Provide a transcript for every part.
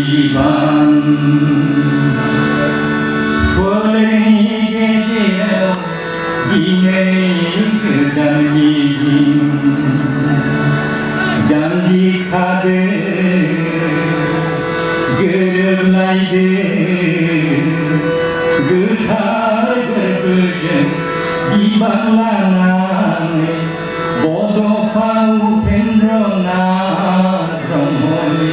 বিমান ফুলনি গেজেও দিনে গোদান মিজিं जानजि खादो गोरोबलायदो गोथार गोरबोजों बिबान लानानै बड'फा उपेन्द्रनाथ ब्रह्मनि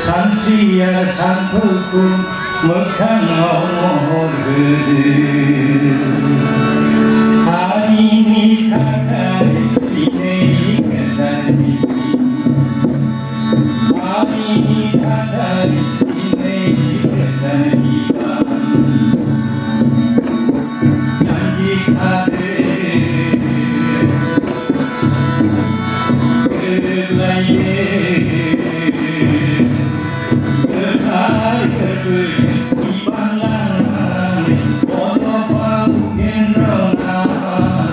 सानस्रि आरो सानथौखौ मोगथाङाव महर होदो हारिनि थाखाय दिनै गोदान मिजिं हारिनि थाखाय दिनै गोदान बिबान जानजि खादो गोरोबलायदो गोथार गोरबोजों बिबान लानानै बड'फा उपेन्द्रनाथ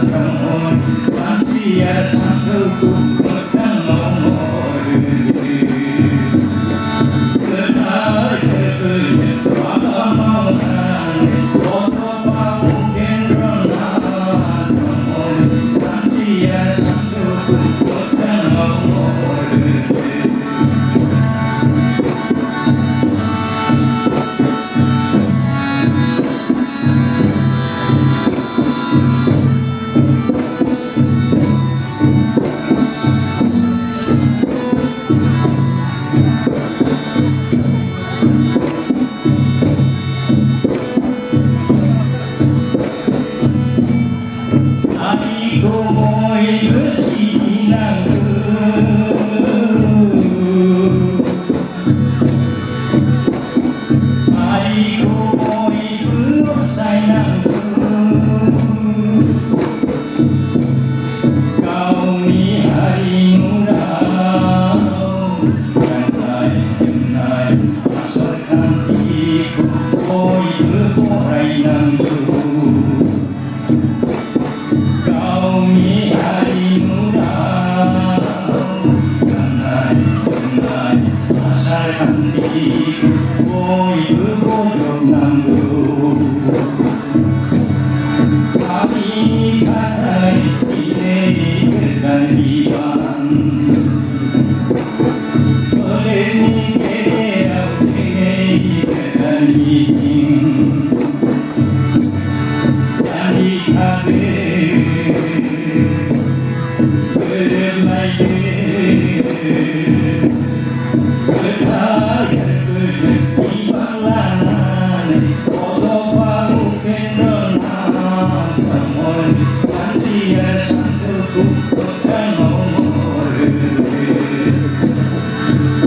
ब्रह्मनि सानस्रि आरो सानथौखौ मोगथाङाव महर होदो गोथार गोरबोजों हाबा मावनानै बड'फा उपेन्द्रनाथ ब्रह्मनि सानस्रि आरो सानथौखौ मोगथाङाव महर होदो हारिखौ बयबो सिबिनांगौ हारिखौ बयबो अनसायनांगौ गावनि हारिमु राव गाननाय जोमनाय आसार खान्थिखौ बयबो फरायनांगौ गावनि हारिमु राव गाननाय जोमनाय आसार खान्थिखौ बयबो बजबनांगौ हारिनि थाखाय दिनै गोदान बिबान फोलेरनि गेजेराव दिनै गोदान मिजिं जानजि खादो गोरोबलायदो गोथार गोरबोजों बिबान लानानै बड'फा उपेन्द्रनाथ ब्रह्मनि सानस्रि आरो सानथौखौ मोगथाङाव महर होदो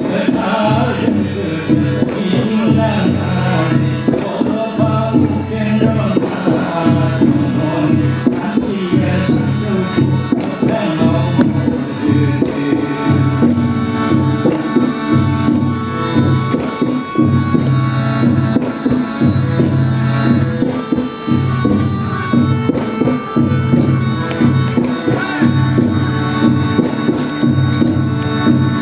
गोथार गोरबोजों बिबान लानानै बड'फा उपेन्द्रनाथ ब्रह्मनि सानस्रि आरो सानथौखौ मोगथाङाव महर होदो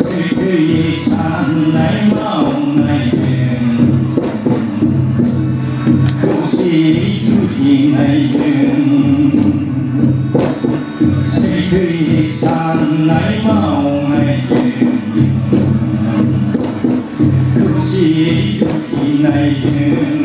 सैथोयै साननाय मावनायजों खौसेयै जुजिनायजों सैथोयै साननाय मावनायजों खौसेयै जुजिनायजों